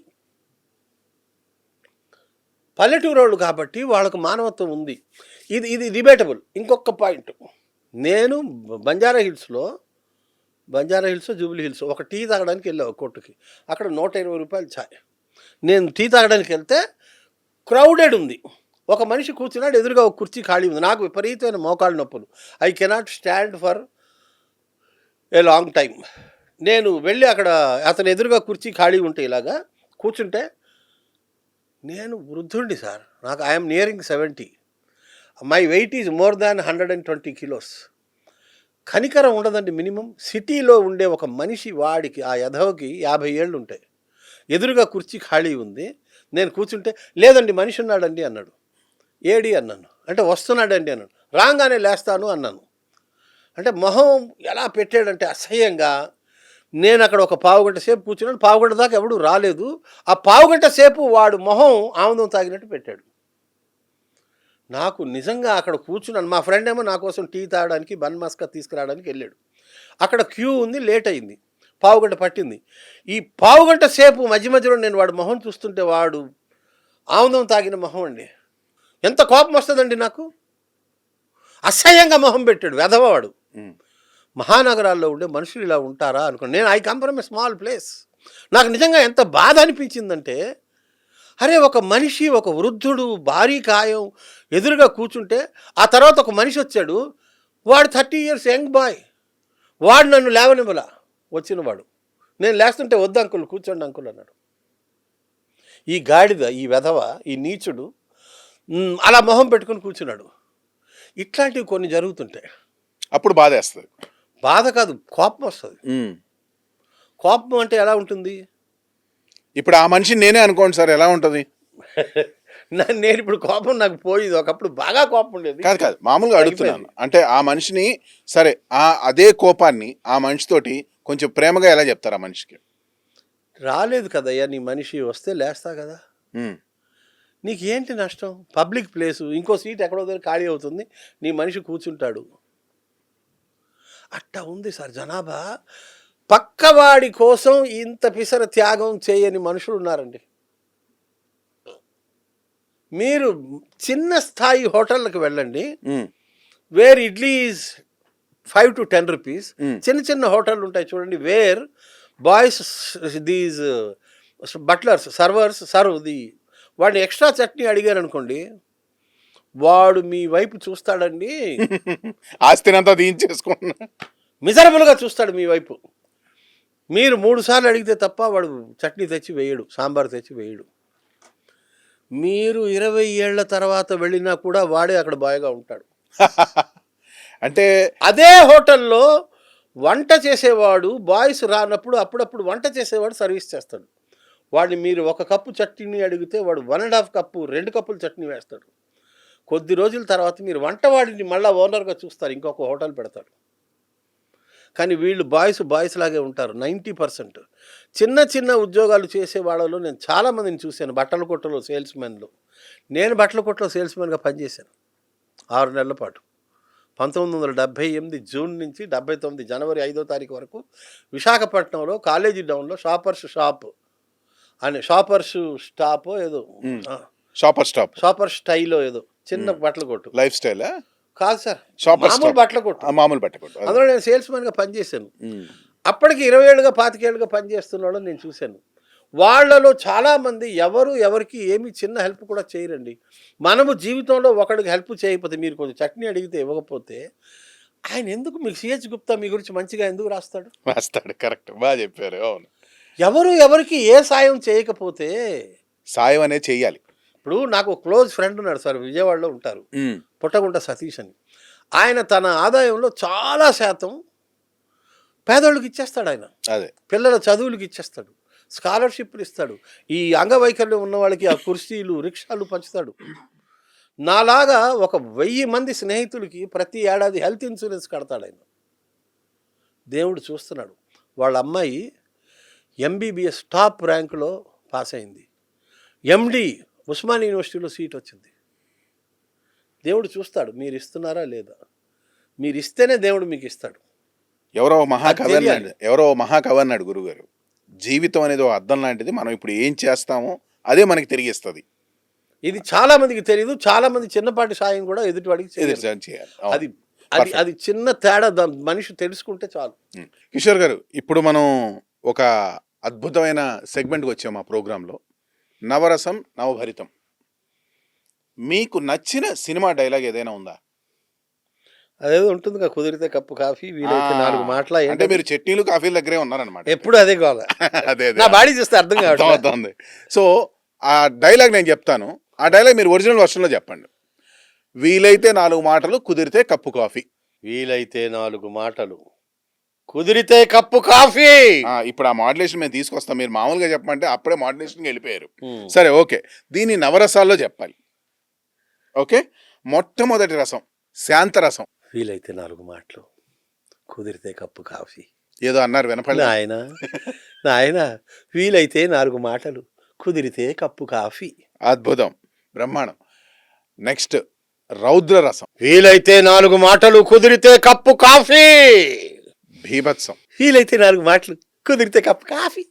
పల్లెటూరోళ్ళు కాబట్టి వాళ్ళకు మానవత్వం ఉంది. ఇది డిబేటబుల్. ఇంకొక పాయింట్, నేను బంజారా హిల్స్ జూబ్లీ హిల్స్ ఒక టీ తాగడానికి వెళ్ళావు కొట్టుకి, అక్కడ 120 రూపాయలు ఛాయ్. నేను టీ తాగడానికి వెళ్తే క్రౌడెడ్ ఉంది, ఒక మనిషి కూర్చున్నాడు, ఎదురుగా ఒక కుర్చీ ఖాళీ ఉంది. నాకు విపరీతమైన మోకాళ్ళ నొప్పులు, I cannot stand for a long time. నేను వెళ్ళి అక్కడ అతను ఎదురుగా కుర్చీ ఖాళీ ఉంటే ఇలాగా కూర్చుంటే, నేను వృద్ధుండి సార్, నాకు I'm nearing 70, my weight is more than 120 kilos. కనికరం ఉండదండి. మినిమం సిటీలో ఉండే ఒక మనిషి, వాడికి ఆ యధవకి 50 ఏళ్ళు ఉంటాయి, ఎదురుగా కుర్చీ ఖాళీ ఉంది, నేను కూర్చుంటే, లేదండి మనిషి ఉన్నాడండి అన్నాడు. ఏడి అన్నాను, అంటే వస్తున్నాడండి అన్నాడు. రాగానే లేస్తాను అన్నాను. అంటే మొహం ఎలా పెట్టాడంటే అసహ్యంగా. నేను అక్కడ ఒక పావుగంట సేపు కూర్చున్నాను, పావుగంట దాకా ఎవడు రాలేదు. ఆ పావుగంట సేపు వాడు మొహం ఆముదం తాగినట్టు పెట్టాడు. నాకు నిజంగా అక్కడ కూర్చున్నాను. మా ఫ్రెండ్ ఏమో నా కోసం టీ తాగడానికి బన్ మస్కా తీసుకురావడానికి వెళ్ళాడు. అక్కడ క్యూ ఉంది, లేట్ అయింది, పావుగంట పట్టింది. ఈ పావుగంట సేపు మధ్య మధ్యలో నేను వాడు మొహం చూస్తుంటే, వాడు ఆముదం తాగిన మొహం అండి. ఎంత కోపం వస్తుందండి నాకు. అసహ్యంగా మొహం పెట్టాడు వెధవవాడు. మహానగరాల్లో ఉండే మనుషులు ఇలా ఉంటారా అనుకోండి. నేను I come from a small place. నాకు నిజంగా ఎంత బాధ అనిపించిందంటే, అరే ఒక మనిషి, ఒక వృద్ధుడు, భారీ కాయం ఎదురుగా కూర్చుంటే, ఆ తర్వాత ఒక మనిషి వచ్చాడు, వాడు 30 years యంగ్ బాయ్, వాడు నన్ను లేవనివ్వలా. వచ్చినవాడు నేను లేస్తుంటే, వద్దు అంకుల్ కూర్చోండి అంకుల్ అన్నాడు. ఈ గాడిద, ఈ వెధవ, ఈ నీచుడు అలా మొహం పెట్టుకుని కూర్చున్నాడు. ఇట్లాంటివి కొన్ని జరుగుతుంటాయి. అప్పుడు బాధ వేస్తుంది. బాధ కాదు, కోపం వస్తుంది. కోపం అంటే ఎలా ఉంటుంది? ఇప్పుడు ఆ మనిషి నేనే అనుకోండి సార్, ఎలా ఉంటుంది? నేను ఇప్పుడు కోపం నాకు పోయింది, ఒకప్పుడు బాగా కోపం ఉండేది. కాదు మామూలుగా అడుగుతున్నాను. అంటే ఆ మనిషిని సరే, అదే కోపాన్ని ఆ మనిషితోటి కొంచెం ప్రేమగా ఎలా చెప్తారు ఆ మనిషికి? రాలేదు కదయ్యా నీ మనిషి, వస్తే లేస్తా కదా, నీకు ఏంటి నష్టం? పబ్లిక్ ప్లేసు, ఇంకో సీట్ ఎక్కడో దగ్గర ఖాళీ అవుతుంది, నీ మనిషి కూర్చుంటాడు. అట్టా ఉంది సార్ జనాభా. పక్కవాడి కోసం ఇంత పిసర త్యాగం చేయని మనుషులు ఉన్నారండి. మీరు చిన్న స్థాయి హోటళ్ళకి వెళ్ళండి, where idli is 5 to 10 rupees. చిన్న చిన్న హోటళ్ళు ఉంటాయి చూడండి, where boys these butlers servers serve the వాడిని ఎక్స్ట్రా చట్నీ అడిగారు అనుకోండి, వాడు మీ వైపు చూస్తాడండి. ఆస్తినంతా తీయించేసుకున్నా మిజరబుల్గా చూస్తాడు మీ వైపు. మీరు 3 సార్లు అడిగితే తప్ప వాడు చట్నీ తెచ్చి వేయడు, సాంబార్ తెచ్చి వేయడు. మీరు 20 ఏళ్ల తర్వాత వెళ్ళినా కూడా వాడే అక్కడ బాయ్గా ఉంటాడు. అంటే అదే హోటల్లో వంట చేసేవాడు బాయ్స్ రానప్పుడు అప్పుడప్పుడు వంట చేసేవాడు సర్వీస్ చేస్తాడు. వాడిని మీరు 1 కప్పు చట్నీ అడిగితే వాడు 1.5 కప్పు 2 కప్పులు చట్నీ వేస్తాడు. కొద్ది రోజుల తర్వాత మీరు వంటవాడిని మళ్ళీ ఓనర్గా చూస్తారు, ఇంకొక హోటల్ పెడతాడు. కానీ వీళ్ళు బాయ్స్ లాగే ఉంటారు 90%. చిన్న చిన్న ఉద్యోగాలు చేసే వాళ్ళలో నేను చాలామందిని చూశాను. బట్టల కొట్టలో సేల్స్మెన్లు. నేను బట్టల కొట్టలో సేల్స్మెన్గా పనిచేశాను 6 నెలల పాటు. 1978 జూన్ నుంచి 79 జనవరి 5వ తారీఖు వరకు విశాఖపట్నంలో కాలేజీ డౌన్లో షాపర్స్ స్టాప్ ఏదో షాపర్ స్టైల్లో ఏదో చిన్న బట్టల కొట్టు. లైఫ్ స్టైల్ కాదు సార్, మామూలు బట్టల కొట్టు. అందులో నేను సేల్స్మెన్గా పనిచేశాను. అప్పటికి 20 ఏళ్ళుగా 25 ఏళ్ళుగా పనిచేస్తున్న వాళ్ళని నేను చూశాను. వాళ్ళలో చాలామంది ఎవరికి ఏమి చిన్న హెల్ప్ కూడా చేయరండి. మనము జీవితంలో ఒకడికి హెల్ప్ చేయకపోతే, మీరు కొంచెం చట్నీ అడిగితే ఇవ్వకపోతే, ఆయన ఎందుకు మీకు సిహెచ్ గుప్తా మీ గురించి మంచిగా ఎందుకు రాస్తాడు? కరెక్ట్, బాగా చెప్పారు. అవును, ఎవరికి ఏ సాయం చేయకపోతే సాయం అనేది చెయ్యాలి. ఇప్పుడు నాకు క్లోజ్ ఫ్రెండ్ ఉన్నాడు సార్, విజయవాడలో ఉంటారు, పుట్టగుంట సతీష్ అని. ఆయన తన ఆదాయంలో చాలా శాతం పేదోళ్ళకి ఇచ్చేస్తాడు. ఆయన అదే పిల్లల చదువులకి ఇచ్చేస్తాడు, స్కాలర్షిప్లు ఇస్తాడు, ఈ అంగవైకల్యం ఉన్న వాళ్ళకి ఆ కుర్చీలు రిక్షాలు పంచుతాడు. నాలాగా 1000 మంది స్నేహితులకి ప్రతి ఏడాది హెల్త్ ఇన్సూరెన్స్ కడతాడు ఆయన. దేవుడు చూస్తున్నాడు. వాళ్ళ అమ్మాయి ఎంబీబీఎస్ టాప్ ర్యాంకులో పాస్ అయింది, ఎండి ఉస్మాన్ యూనివర్సిటీలో సీట్ వచ్చింది. దేవుడు చూస్తాడు మీరు ఇస్తున్నారా లేదా. మీరు ఇస్తేనే దేవుడు మీకు ఇస్తాడు. ఎవరో మహాకవి అన్నాడు గురుగారు, జీవితం అనేది ఒక అద్దం లాంటిది, మనం ఇప్పుడు ఏం చేస్తామో అదే మనకి తిరిగి ఇస్తుంది. ఇది చాలా మందికి తెలియదు. చాలా మంది చిన్నపాటి సాయం కూడా ఎదుటివాడికి చేయాలి. అది చిన్న తేడా మనిషి తెలుసుకుంటే చాలు. కిషోర్ గారు, ఇప్పుడు మనం ఒక అద్భుతమైన సెగ్మెంట్కి వచ్చాం మా ప్రోగ్రాంలో, నవరసం నవభరితం. మీకు నచ్చిన సినిమా డైలాగ్ ఏదైనా ఉందా? అదేదో ఉంటుంది, కుదిరితే కప్పు కాఫీ, వీలైతే 4 మాటలు. అంటే మీరు చట్నీలు కాఫీల దగ్గరే ఉన్నారనమాట. ఎప్పుడు అదే కావాలి. అదే నా బాడీ చూస్తే అర్థం కావట్లేదు. సో ఆ డైలాగ్ నేను చెప్తాను, ఆ డైలాగ్ మీరు ఒరిజినల్ వర్షన్లో చెప్పండి. వీలైతే 4 మాటలు, కుదిరితే కప్పు కాఫీ. వీలైతే 4 మాటలు, కుదిరితే కప్పు కాఫీ. ఇప్పుడు ఆ మాడ్యులేషన్ మేము తీసుకొస్తాం, మీరు మామూలుగా చెప్పమంటే అప్పుడే మాడ్యులేషన్కి వెళ్ళిపోయారు. సరే, ఓకే, దీన్ని నవరసాల్లో చెప్పాలి. ఓకే, మొట్టమొదటి రసం శాంతరసం. వీలైతే 4 మాటలు, కుదిరితే కప్పు కాఫీ. ఏదో అన్నారు, వినపడలే నాయన. వీలైతే 4 మాటలు, కుదిరితే కప్పు కాఫీ. అద్భుతం, బ్రహ్మాండం. నెక్స్ట్ రౌద్ర రసం. వీలైతే 4 మాటలు, కుదిరితే కప్పు కాఫీ. భీభత్సం. వీలైతే 4 మాటలు, కుదిరితే కప్పు కాఫీ.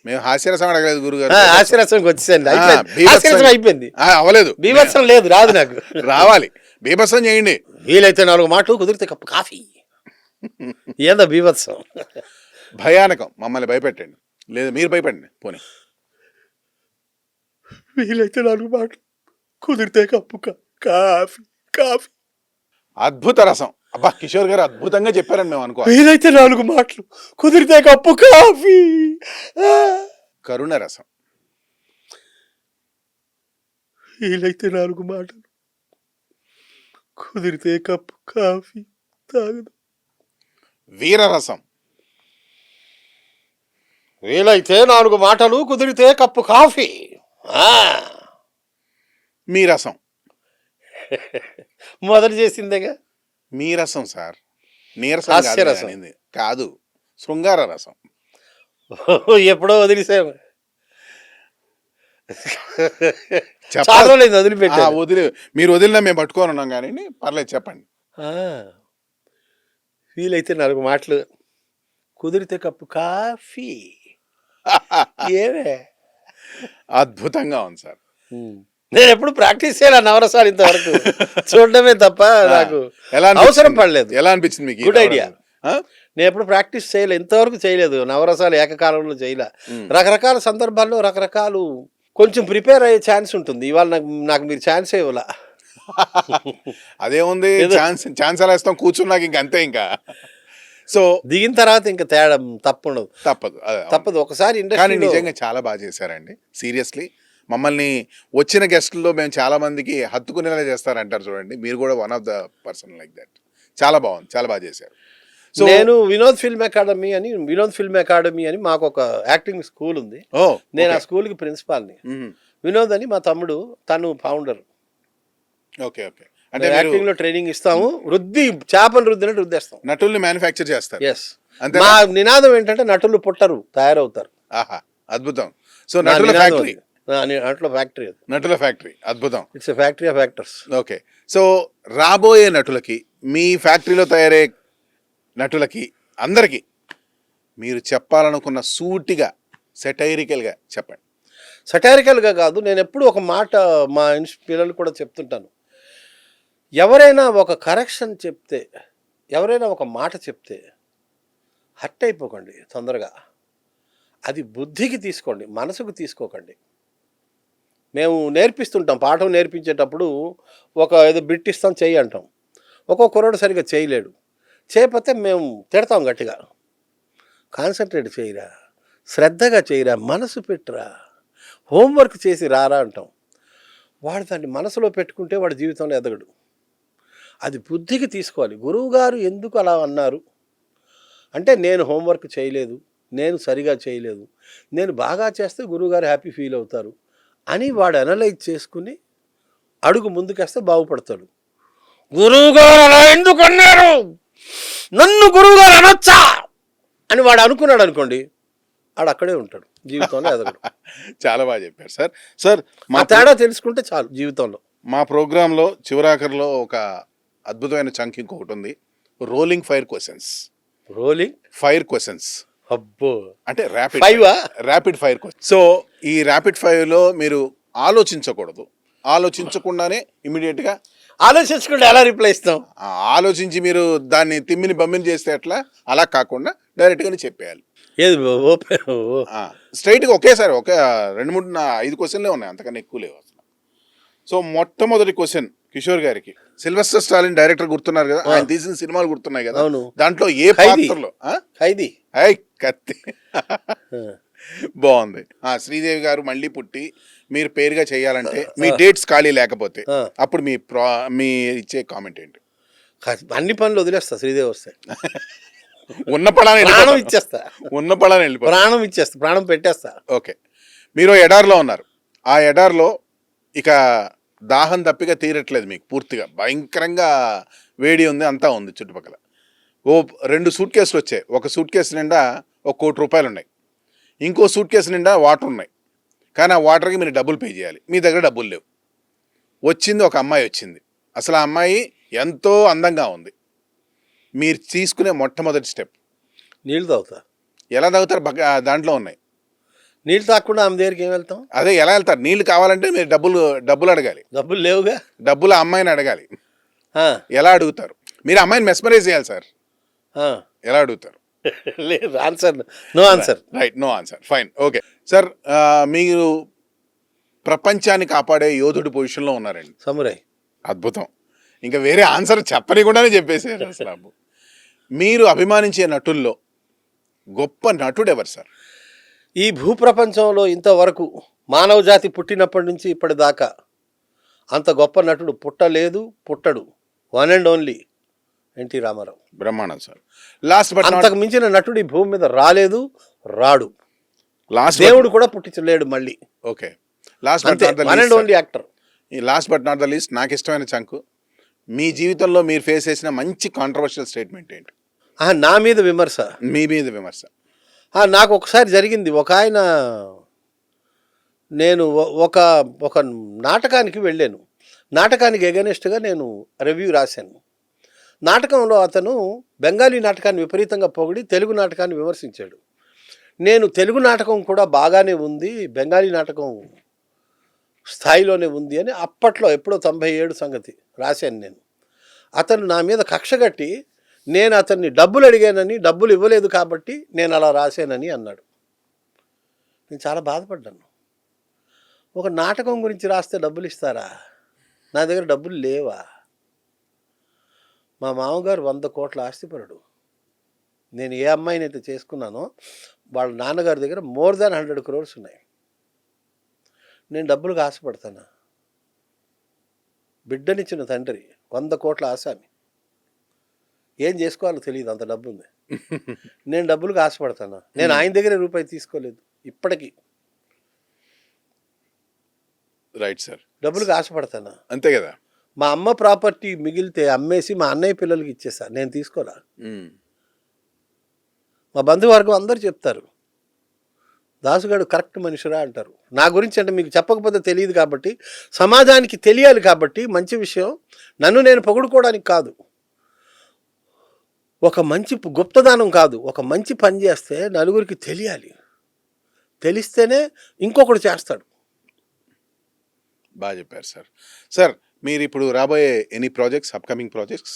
మేము హాస్యరసం అడగలేదు గురుగారు, హాస్యరసం వచ్చేసండి. అయిపోయింది, అవ్వలేదు. బీభత్సం లేదు, రాదు నాకు. రావాలి, బీభత్సం చేయండి. వీలైతే 4 మాటలు, కుదిరితే కప్పు కాఫీ. ఏందా బీభత్సం? భయానకం. మమ్మల్ని భయపెట్టండి, లేదు మీరు భయపడండి పోనీ. వీలైతే 4 మాటలు, కుదిరితే కప్పు కాఫీ. అద్భుత రసం. అబ్బా, కిషోర్ గారు అద్భుతంగా చెప్పారని మేము అనుకో. వీలైతే 4 మాటలు, కుదిరితే కప్పు కాఫీ. కరుణ రసం. వీలైతే 4 మాటలు, కుదిరితే కప్పు కాఫీ తాగదు. వీరరసం. వీలైతే 4 మాటలు, కుదిరితే కప్పు కాఫీ. మీ రసం. మొదలు చేసిందేగా మీ రసం సార్, నీరసం కాదు, శృంగార రసం. ఎప్పుడో వదిలేసాము, వదిలిపెట్టా. మీరు వదిలినా మేము పట్టుకొని ఉన్నాం కానీ పర్లేదు, చెప్పండి. వీలైతే 4 మాటలు, కుదిరితే కప్పు కాఫీ. ఏమే అద్భుతంగా ఉంది సార్. నేను ఎప్పుడు ప్రాక్టీస్ చేయాలి నవరసాలు ఇంతవరకు చూడడమే తప్ప నాకు ఎలా అవసరం అనిపించింది? పడలేదు. ఎలా అనిపించింది మీకు ఈ గుడ్ నవరసాలు? ఐడియా. ఆ? నేను ఎప్పుడు ప్రాక్టీస్ చేయలేదు, ఇంతవరకు చేయలేదు నవరసాలు ఏకకాలంలో చేయలే. రకరకాల సందర్భాల్లో రకరకాలు కొంచెం ప్రిపేర్ అయ్యే ఛాన్స్ ఉంటుంది. ఇవాళ నాకు మీరు ఛాన్స్ ఇవ్వాల. అదేముంది, ఛాన్స్ అలా ఇస్తాం కూర్చున్నాక ఇంక అంతే. ఇంకా సో దిగిన తర్వాత ఇంకా తేడా తప్పదు. తప్పదు. ఒకసారి కానీ ఇండస్ట్రీలో నిజంగా చాలా బాగా చేశారండి. సీరియస్లీ మమ్మల్ని వచ్చిన గెస్టుల్లో మేము చాలా మందికి హత్తుకునేలా చేస్తారంటారు చూడండి. మీరు కూడా one of the person like that. చాలా బాగుంది, చాలా బాగా చేశారు. సో నేను వినోద్ ఫిల్మ్ అకాడమీ అని మాకు ఒక యాక్టింగ్ స్కూల్ ఉంది. నేను ఆ స్కూల్కి ప్రిన్సిపాల్ని. వినోద్ అని మా తమ్ముడు, తను ఫౌండర్. Okay okay. అంటే యాక్టింగ్ లో ట్రైనింగ్ ఇస్తాము, చేపలు రుద్దినట్టు రుద్దేస్తాం. నటుల్ని మ్యానుఫ్యాక్చర్ చేస్తారు. ఎస్. మా నినాదం ఏంటంటే నటులు పుట్టరు, తయారవుతారు. ఆహా, అద్భుతం. సో నటుల ఫ్యాక్టరీ. నటుల ఫ్యాక్టరీ అద్భుతం. It's a factory of actors. Okay. So రాబోయే నటులకి, మీ ఫ్యాక్టరీలో తయారయ్యే నటులకి అందరికీ మీరు చెప్పాలనుకున్న సూటిగా సెటైరికల్గా చెప్పండి. సెటైరికల్గా కాదు, నేను ఎప్పుడు ఒక మాట మా పిల్లలు కూడా చెప్తుంటాను. ఎవరైనా ఒక కరెక్షన్ చెప్తే, ఎవరైనా ఒక మాట చెప్తే హర్ట్ అయిపోకండి తొందరగా. అది బుద్ధికి తీసుకోండి, మనసుకు తీసుకోకండి. మేము నేర్పిస్తుంటాం, పాఠం నేర్పించేటప్పుడు ఏదో బిట్ ఇస్తాం, చెయ్యి అంటాం. ఒక్కొక్క కుర్రాడు సరిగ్గా చేయలేడు, చేయకపోతే మేము తిడతాం గట్టిగా. కాన్సన్ట్రేట్ చేయరా, శ్రద్ధగా చేయరా, మనసు పెట్టురా, హోంవర్క్ చేసి రారా అంటాం. వాడు దాన్ని మనసులో పెట్టుకుంటే వాడి జీవితంలో ఎదగడు. అది బుద్ధికి తీసుకోవాలి. గురువుగారు ఎందుకు అలా అన్నారు అంటే, నేను హోంవర్క్ చేయలేదు, నేను సరిగా చేయలేదు, నేను బాగా చేస్తే గురువుగారు హ్యాపీ ఫీల్ అవుతారు అని వాడు అనలైజ్ చేసుకుని అడుగు ముందుకేస్తే బాగుపడతాడు. గురువుగారు అలా ఎందుకు అన్నారు, నన్ను గురువుగారు అనొచ్చా అని వాడు అనుకున్నాడు అనుకోండి, వాడు అక్కడే ఉంటాడు, జీవితంలో ఎదగడు. చాలా బాగా చెప్పారు సార్. సార్ మా తేడా తెలుసుకుంటే చాలు జీవితంలో. మా ప్రోగ్రాంలో చివరాఖరిలో ఒక అద్భుతమైన చంక్ ఇంకొకటి ఉంది, రోలింగ్ ఫైర్ క్వశ్చన్స్. అబ్బో, అంటే ర్యాపిడ్ ఫైర్ క్వశ్చన్. సో ఈ ర్యాపిడ్ ఫైర్లో మీరు ఆలోచించకూడదు, ఆలోచించకుండానే ఇమీడియట్గా ఆలోచించకుండా ఎలా రిప్లై ఇస్తాం? ఆలోచించి మీరు దాన్ని తిమ్మిని బమ్మిని చేస్తే ఎట్లా, అలా కాకుండా డైరెక్ట్గానే చెప్పేయాలి. ఏది స్ట్రైట్గా ఒకేసారి 5 క్వశ్చన్లే ఉన్నాయి, అంతకన్నా ఎక్కువ లేవు అసలు. సో మొట్టమొదటి క్వశ్చన్ కిషోర్ గారికి. సిల్వెస్టర్ స్టాలిన్ డైరెక్టర్ గుర్తున్నారు కదా, ఆయన తీసిన సినిమాలు గుర్తున్నాయి కదా, దాంట్లో ఏ పాత్రలో? కత్తి. బాగుంది. శ్రీదేవి గారు మళ్ళీ పుట్టి మీరు పేరుగా చేయాలంటే, మీ డేట్స్ ఖాళీ లేకపోతే అప్పుడు మీ ఇచ్చే కామెంట్ ఏంటి? అన్ని పనులు వదిలేస్తా శ్రీదేవి వస్తే. ఉన్న పడాన్ని ప్రాణం ఇచ్చేస్తా, ప్రాణం ఇచ్చేస్తా, ప్రాణం పెట్టేస్తా. ఓకే. మీరు ఎడార్లో ఉన్నారు, ఆ ఎడార్లో ఇక దాహం తప్పిగా తీరట్లేదు మీకు, పూర్తిగా భయంకరంగా వేడి ఉంది, అంతా ఉంది చుట్టుపక్కల. 2 సూట్ కేసులు వచ్చాయి. ఒక సూట్ కేసు నిండా ₹1 కోటి ఉన్నాయి, ఇంకో సూట్ కేసు నిండా వాటర్ ఉన్నాయి. కానీ ఆ వాటర్కి మీరు డబ్బులు పే చేయాలి, మీ దగ్గర డబ్బులు లేవు. వచ్చింది ఒక అమ్మాయి వచ్చింది, అసలు ఆ అమ్మాయి ఎంతో అందంగా ఉంది. మీరు తీసుకునే మొట్టమొదటి స్టెప్? నీళ్ళు తాగుతా. ఎలా తాగుతారు? దాంట్లో ఉన్నాయి. నీళ్ళు తాగకుండా ఆమె దగ్గరికి ఏం వెళ్తాం? అదే, ఎలా వెళ్తారు? నీళ్ళు కావాలంటే మీరు డబ్బులు అడగాలి. డబ్బులు లేవుగా. డబ్బులు ఆ అమ్మాయిని అడగాలి. ఎలా అడుగుతారు? మీరు అమ్మాయిని మెస్మరైజ్ చేయాలి సార్. ఎలా అడుగుతారు? లేదు, answer no answer. Right, no answer. Fine, okay. Sir మీరు ప్రపంచాన్ని కాపాడే యోధుడి పొజిషన్లో ఉన్నారండి. సమురాయ్. అద్భుతం. ఇంకా వేరే ఆన్సర్ చెప్పని కూడానే చెప్పేసారు అసలు. మీరు అభిమానించే నటుల్లో గొప్ప నటుడు ఎవరు సార్? ఈ భూప్రపంచంలో ఇంతవరకు మానవ జాతి పుట్టినప్పటి నుంచి ఇప్పటిదాకా అంత గొప్ప నటుడు పుట్టడు. One and only NT Rama Rao. బ్రహ్మాండం సార్. లాస్ట్ బట్ అంతకు మించిన నటుడు ఈ భూమి మీద రాడు. దేవుడు కూడా పుట్టించలేడు మళ్ళీ. Okay. Last but not the one and only actor. ఈ last but not the least, నాకు ఇష్టమైన చంకు, మీ జీవితంలో మీరు ఫేస్ చేసిన మంచి కాంట్రవర్షియల్ స్టేట్మెంట్ ఏంటి? నా మీద విమర్శ. మీ మీద విమర్శ? నాకు ఒకసారి జరిగింది. ఒక ఆయన, నేను ఒక నాటకానికి వెళ్ళాను. నాటకానికి ఎగనెస్ట్గా నేను రివ్యూ రాశాను. నాటకంలో అతను బెంగాలీ నాటకాన్ని విపరీతంగా పొగిడి తెలుగు నాటకాన్ని విమర్శించాడు. నేను తెలుగు నాటకం కూడా బాగానే ఉంది, బెంగాలీ నాటకం స్థాయిలోనే ఉంది అని అప్పట్లో ఎప్పుడో 97 సంగతి రాశాను నేను. అతను నా మీద కక్ష కట్టి నేను అతన్ని డబ్బులు అడిగానని, డబ్బులు ఇవ్వలేదు కాబట్టి నేను అలా రాశానని అన్నాడు. నేను చాలా బాధపడ్డాను. ఒక నాటకం గురించి రాస్తే డబ్బులు ఇస్తారా? నా దగ్గర డబ్బులు లేవా? మా మామగారు 100 కోట్ల ఆస్తిపరుడు. నేను ఏ అమ్మాయిని అయితే చేసుకున్నానో వాళ్ళ నాన్నగారి దగ్గర మోర్ దాన్ 100 crores ఉన్నాయి. నేను డబ్బులకు ఆశపడతానా? బిడ్డనిచ్చిన తండ్రి, 100 కోట్ల ఆసామి, ఏం చేసుకోవాలో తెలియదు, అంత డబ్బు ఉంది. నేను డబ్బులకు ఆశపడతానా? నేను ఆయన దగ్గర రూపాయి తీసుకోలేదు ఇప్పటికీ. Right sir. డబ్బులకు ఆశపడతానా? అంతే కదా. మా అమ్మ ప్రాపర్టీ మిగిలితే అమ్మేసి మా అన్నయ్య పిల్లలకి ఇచ్చేసా, నేను తీసుకోరా. మా బంధువర్గం అందరూ చెప్తారు, దాసుగాడు కరెక్ట్ మనిషిరా అంటారు. నా గురించి అంటే మీకు చెప్పకపోతే తెలియదు కాబట్టి, సమాజానికి తెలియాలి కాబట్టి మంచి విషయం. నన్ను నేను పొగుడుకోవడానికి కాదు, ఒక మంచి గుప్తదానం కాదు, ఒక మంచి పని చేస్తే నలుగురికి తెలియాలి. తెలిస్తేనే ఇంకొకడు చేస్తాడు. బాగా చెప్పారు సార్. సార్ మీరు ఇప్పుడు రాబోయే ఎనీ ప్రాజెక్ట్స్, అప్కమింగ్ ప్రాజెక్ట్స్?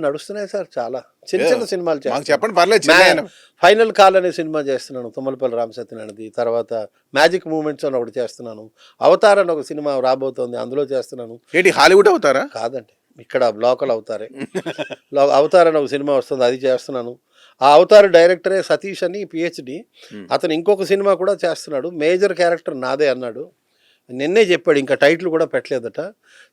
నడుస్తున్నాయి సార్, చాలా చిన్న చిన్న సినిమాలు మాకు చెప్పండి, పర్లేదు. ఫైనల్ కాల్ అనే సినిమా చేస్తున్నాను, తుమ్మలపల్లి రామసత్యనారాయణది. తర్వాత మ్యాజిక్ మూమెంట్స్ అని ఒకటి చేస్తున్నాను. అవతార్ అని ఒక సినిమా రాబోతోంది, అందులో చేస్తున్నాను. ఏంటి హాలీవుడ్ అవుతారా? కాదండి, ఇక్కడ లోకల్ అవతారే. అవతార్ అని ఒక సినిమా వస్తుంది, అది చేస్తున్నాను. ఆ అవతార్ డైరెక్టరే సతీష్ అని PhD. అతను ఇంకొక సినిమా కూడా చేస్తున్నాడు, మేజర్ క్యారెక్టర్ నాదే అన్నాడు. నిన్నే చెప్పాడు, ఇంకా టైటిల్ కూడా పెట్టలేదట.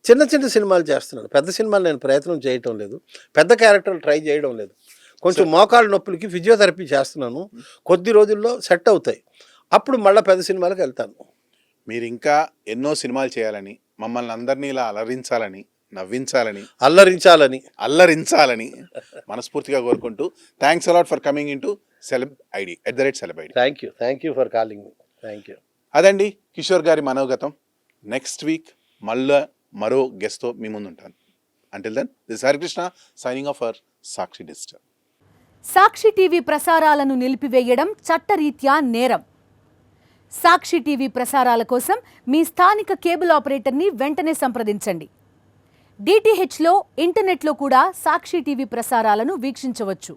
చిన్న చిన్న సినిమాలు చేస్తున్నాడు, పెద్ద సినిమాలు నేను ప్రయత్నం చేయటం లేదు, పెద్ద క్యారెక్టర్లు ట్రై చేయడం లేదు. కొంచెం మోకాళ్ళ నొప్పులకి ఫిజియోథెరపీ చేస్తున్నాను, కొద్ది రోజుల్లో సెట్ అవుతాయి, అప్పుడు మళ్ళీ పెద్ద సినిమాలకు వెళ్తాను. మీరు ఇంకా ఎన్నో సినిమాలు చేయాలని, మమ్మల్ని అందరినీ ఇలా అలరించాలని, నవ్వించాలని, అల్లరించాలని మనస్ఫూర్తిగా కోరుకుంటూ, thanks a lot for coming in to celebid @celebid. Thank you for calling me. Thank you. అదండి కిషోర్ గారి మనోగతం. నెక్స్ట్ వీక్ మళ్ళీ మరో గెస్ట్తో మీ ముందు ఉంటాను. Until then, this Harikrishna signing off for Sakshi digital. Sakshi TV ప్రసారాలను నిలిపివేయడం చట్టరీత్యా నేరం. సాక్షి టీవీ ప్రసారాల కోసం మీ స్థానిక కేబుల్ ఆపరేటర్ని వెంటనే సంప్రదించండి. DTHలో, ఇంటర్నెట్లో కూడా సాక్షి టీవీ ప్రసారాలను వీక్షించవచ్చు.